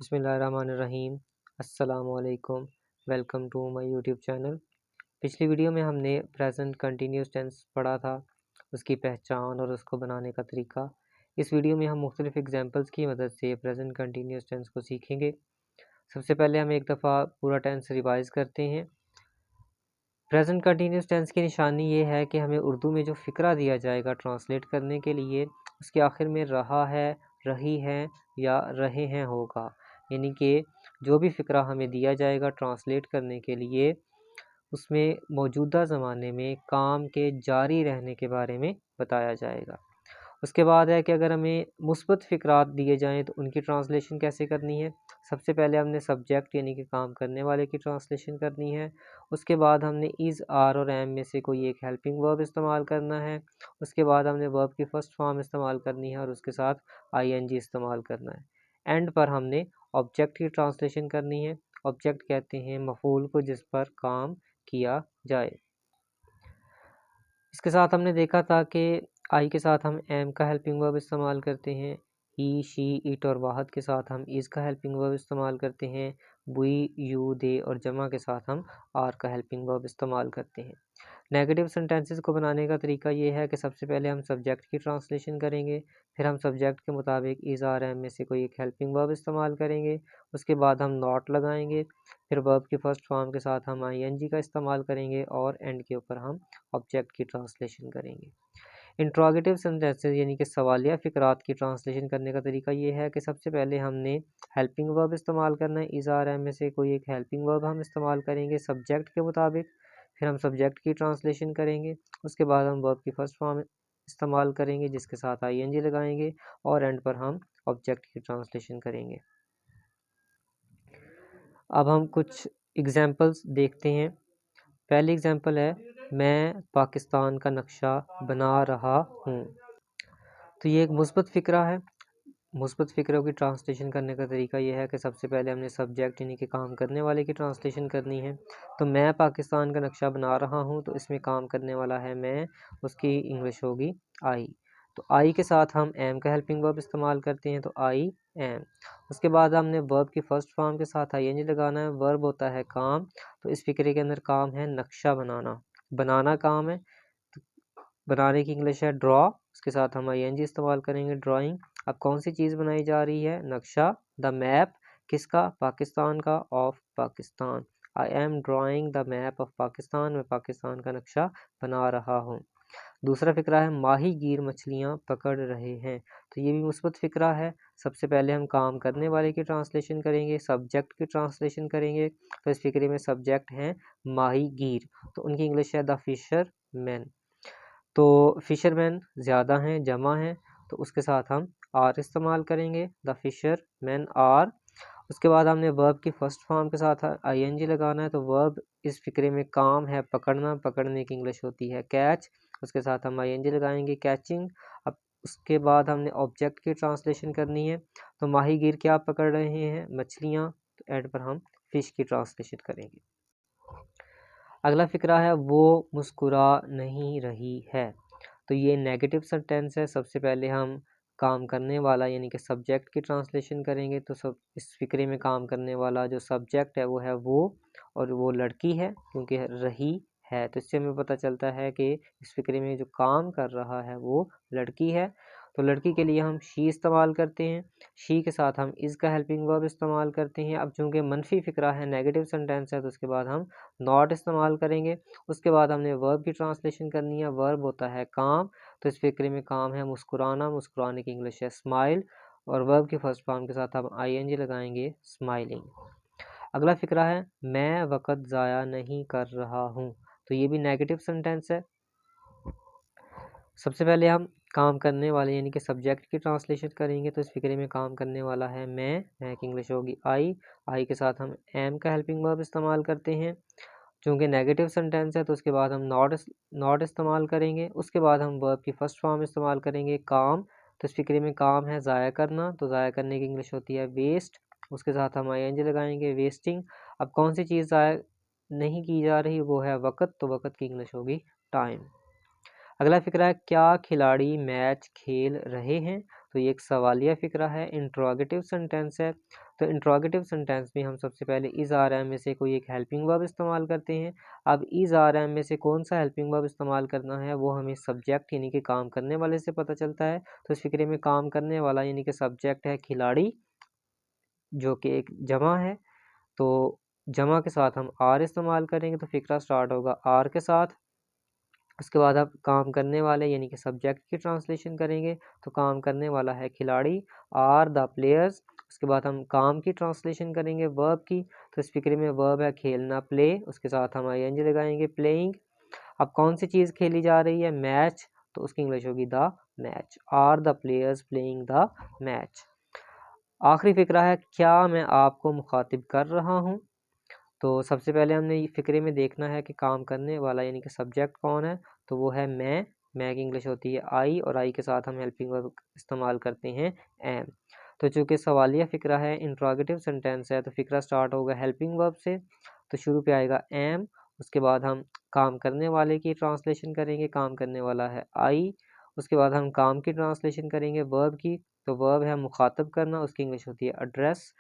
बिस्मिल्लाहिर्रहमानिर्रहीम। अस्सलामुअलैकुम। Welcome to my YouTube channel. पिछली वीडियो में हमने प्रेजेंट कंटिन्यूस टेंस पढ़ा था, उसकी पहचान और उसको बनाने का तरीका। इस वीडियो में हम मुख्तलिफ एग्जांपल्स की मदद से प्रेजेंट कंटिन्यूस टेंस को सीखेंगे। सबसे पहले हम एक दफ़ा पूरा टेंस रिवाइज़ करते हैं। प्रेजेंट कंटिन्यूस टेंस की निशानी ये है कि हमें उर्दू में जो फ़िक्रा दिया जाएगा ट्रांसलेट करने के लिए, उसके आखिर में रहा है, रही है या रहे हैं होगा। यानी कि जो भी फ़िक्रा हमें दिया जाएगा ट्रांसलेट करने के लिए, उसमें मौजूदा ज़माने में काम के जारी रहने के बारे में बताया जाएगा। उसके बाद है कि अगर हमें मुस्बत फ़िक्रात दिए जाएँ तो उनकी ट्रांसलेशन कैसे करनी है। सबसे पहले हमने सब्जेक्ट यानी कि काम करने वाले की ट्रांसलेशन करनी है। उसके बाद हमने इज़, आर और एम में से कोई एक हेल्पिंग वर्ब इस्तेमाल करना है। उसके बाद हमने वर्ब की फ़र्स्ट फॉर्म इस्तेमाल करनी है और उसके साथ आईएनजी इस्तेमाल करना है। एंड पर हमने ऑब्जेक्ट की ट्रांसलेशन करनी है। ऑब्जेक्ट कहते हैं मफ़ूल को जिस पर काम किया जाए। इसके साथ हमने देखा था कि आई के साथ हम एम का हेल्पिंग वर्ब इस्तेमाल करते हैं। ही, शी, इट और वाहद के साथ हम इज़ का हेल्पिंग वर्ब इस्तेमाल करते हैं। वी, यू, दे और जमा के साथ हम आर का हेल्पिंग वर्ब इस्तेमाल करते हैं। नेगेटिव सेंटेंसेस को बनाने का तरीका ये है कि सबसे पहले हम सब्जेक्ट की ट्रांसलेशन करेंगे, फिर हम सब्जेक्ट के मुताबिक इज़, आर, एम में से कोई एक हेल्पिंग वर्ब इस्तेमाल करेंगे। उसके बाद हम नॉट लगाएंगे, फिर वर्ब की फ़र्स्ट फॉर्म के साथ हम आईएनजी का इस्तेमाल करेंगे और एंड के ऊपर हम ऑब्जेक्ट की ट्रांसलेशन करेंगे। इंट्रोगेटिव सेंटेंसेस यानी कि सवालिया फ़िक्रात की ट्रांसलेशन करने का तरीका ये है कि सबसे पहले हमने हेल्पिंग वर्ब इस्तेमाल करना है। इज़, आर, एम में से कोई एक हेल्पिंग वर्ब हम इस्तेमाल करेंगे सब्जेक्ट के मुताबिक, फिर हम सब्जेक्ट की ट्रांसलेशन करेंगे। उसके बाद हम वर्ब की फ़र्स्ट फॉर्म इस्तेमाल करेंगे जिसके साथ आईएनजी लगाएंगे और एंड पर हम ऑब्जेक्ट की ट्रांसलेशन करेंगे। अब हम कुछ एग्जांपल्स देखते हैं। पहली एग्जांपल है, मैं पाकिस्तान का नक्शा बना रहा हूँ। तो ये एक मुस्बत फ़िक्रा है। मुस्बत फ़िक्रों की ट्रांसलेशन करने का तरीका ये है कि सबसे पहले हमने सब्जेक्ट यानी कि काम करने वाले की ट्रांसलेशन करनी है। तो मैं पाकिस्तान का नक्शा बना रहा हूँ, तो इसमें काम करने वाला है मैं, उसकी इंग्लिश होगी आई। तो आई के साथ हम एम का हेल्पिंग वर्ब इस्तेमाल करते हैं, तो आई एम। उसके बाद हमने वर्ब की फ़र्स्ट फॉर्म के साथ आईएनजी लगाना है। वर्ब होता है काम, तो इस फ़िक्रे के अंदर काम है नक्शा बनाना, बनाना काम है। तो बनाने की इंग्लिश है ड्रॉ, उसके साथ हम आईएनजी इस्तेमाल करेंगे ड्राइंग। अब कौन सी चीज़ बनाई जा रही है, नक्शा, द मैप, किसका, पाकिस्तान का, of Pakistan. I am drawing the map of Pakistan, मैं पाकिस्तान का नक्शा बना रहा हूँ। दूसरा फ़िक्रा है, माही गिर मछलियाँ पकड़ रहे हैं। तो ये भी मुस्बत फ़िक्रा है। सबसे पहले हम काम करने वाले की ट्रांसलेशन करेंगे, सब्जेक्ट की ट्रांसलेशन करेंगे। तो इस फ़िक्रे में सब्जेक्ट हैं माही गिर, तो उनकी इंग्लिश है द फिशर मैन। तो फिशरमैन ज़्यादा हैं, जमा हैं, तो उसके साथ हम आर इस्तेमाल करेंगे, द फिशर मैन आर। उसके बाद हमने वर्ब की फ़र्स्ट फॉर्म के साथ आईएनजी लगाना है। तो वर्ब इस फ़िक्रे में काम है पकड़ना, पकड़ने की इंग्लिश होती है कैच, उसके साथ हम आईएनजी लगाएंगे कैचिंग। अब उसके बाद हमने ऑब्जेक्ट की ट्रांसलेशन करनी है। तो माहीगीर क्या पकड़ रहे हैं, मछलियाँ, तो एंड पर हम फ़िश की ट्रांसलेशन करेंगे। अगला फ़िक्रा है, वो मुस्कुरा नहीं रही है। तो ये नेगेटिव सेंटेंस है। सबसे पहले हम काम करने वाला यानी कि सब्जेक्ट की ट्रांसलेशन करेंगे। तो सब इस फ़िक्रे में काम करने वाला जो सब्जेक्ट है वो है वो, और वो लड़की है क्योंकि रही है। तो इससे हमें पता चलता है कि इस फ़िक्रे में जो काम कर रहा है वो लड़की है। तो लड़की के लिए हम शी इस्तेमाल करते हैं। शी के साथ हम इज़ का हेल्पिंग वर्ब इस्तेमाल करते हैं। अब चूँकि मनफी फ़िक्रा है, नेगेटिव सेंटेंस है, तो उसके बाद हम नॉट इस्तेमाल करेंगे। उसके बाद हमने वर्ब की ट्रांसलेशन करनी है। वर्ब होता है काम, तो इस फ़िक्रे में काम है मुस्कुराना, मुस्कुराने की इंग्लिश है स्माइल, और वर्ब की फ़र्स्ट फॉर्म के साथ हम आईएनजी लगाएंगे स्माइलिंग। अगला फ़िक्रा है, मैं वक़्त ज़ाया नहीं कर रहा हूँ। तो ये भी नेगेटिव सेंटेंस है। सबसे पहले हम काम करने वाले यानी कि सब्जेक्ट की ट्रांसलेशन करेंगे। तो इस फ़िक्रे में काम करने वाला है मैं की इंग्लिश होगी आई के साथ हम एम का हेल्पिंग वर्ब इस्तेमाल करते हैं। चूँकि नेगेटिव सेंटेंस है तो उसके बाद हम नॉट इस्तेमाल करेंगे। उसके बाद हम वर्ब की फ़र्स्ट फॉर्म इस्तेमाल करेंगे काम, तो इस फ़िक्रे में काम है ज़ाया करना, तो ज़ाया करने की इंग्लिश होती है वेस्ट। उसके साथ हम आईएनजी लगाएंगे वेस्टिंग। अब कौन सी चीज़ ज़ाया नहीं की जा रही, वो है वक़्त, तो वक़्त की इंग्लिश होगी टाइम। अगला फ़िक्रा है, क्या खिलाड़ी मैच खेल रहे हैं। तो ये एक सवालिया फ़िक्रा है। इंट्रोगेटिव सेंटेंस है, तो इंट्रोगेटिव सेंटेंस में हम सबसे पहले इज़ आर एम में से कोई एक हेल्पिंग वर्ब इस्तेमाल करते हैं। अब इज़ आर एम में से कौन सा हेल्पिंग वर्ब इस्तेमाल करना है वो हमें सब्जेक्ट यानी कि काम करने वाले से पता चलता है। तो इस फ़िक्रे में काम करने वाला यानी कि सब्जेक्ट है खिलाड़ी, जो कि एक जमा है। तो जमा के साथ हम आर इस्तेमाल करेंगे, तो फ़िक्रा स्टार्ट होगा आर के साथ। उसके बाद आप काम करने वाले यानी कि सब्जेक्ट की ट्रांसलेशन करेंगे, तो काम करने वाला है खिलाड़ी, आर द प्लेयर्स। उसके बाद हम काम की ट्रांसलेशन करेंगे वर्ब की, तो इस फिक्रे में वर्ब है खेलना प्ले, उसके साथ हम आईएनजी लगाएंगे प्लेइंग। अब कौन सी चीज़ खेली जा रही है, मैच, तो उसकी इंग्लिश होगी the match, are the players playing the match. आखिरी फिक्रा है क्या मैं आपको मुखातिब कर रहा हूँ। तो सबसे पहले हमने फ़िक्रे में देखना है कि काम करने वाला यानी कि सब्जेक्ट कौन है, तो वो है मैं की इंग्लिश होती है आई, और आई के साथ हम हेल्पिंग वर्ब इस्तेमाल करते हैं एम। तो चूँकि सवालिया फ़िक्रा है, इंट्रोगेटिव सेंटेंस है, तो फ़िक्रा स्टार्ट होगा हेल्पिंग वर्ब से, तो शुरू पे आएगा एम। उसके बाद हम काम करने वाले की ट्रांसलेशन करेंगे, काम करने वाला है आई। उसके बाद हम काम की ट्रांसलेशन करेंगे वर्ब की, तो वर्ब है मुखातब करना, उसकी इंग्लिश होती है एड्रेस।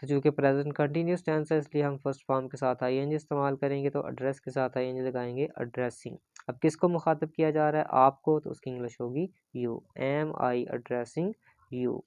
तो चूँकि प्रेजेंट कंटिन्यूस टेंस है, इसलिए हम फर्स्ट फॉर्म के साथ आईएनजी इस्तेमाल करेंगे, तो एड्रेस के साथ आईएनजी लगाएंगे एड्रेसिंग। अब किसको मुखातब किया जा रहा है, आपको, तो उसकी इंग्लिश होगी you, am I addressing you.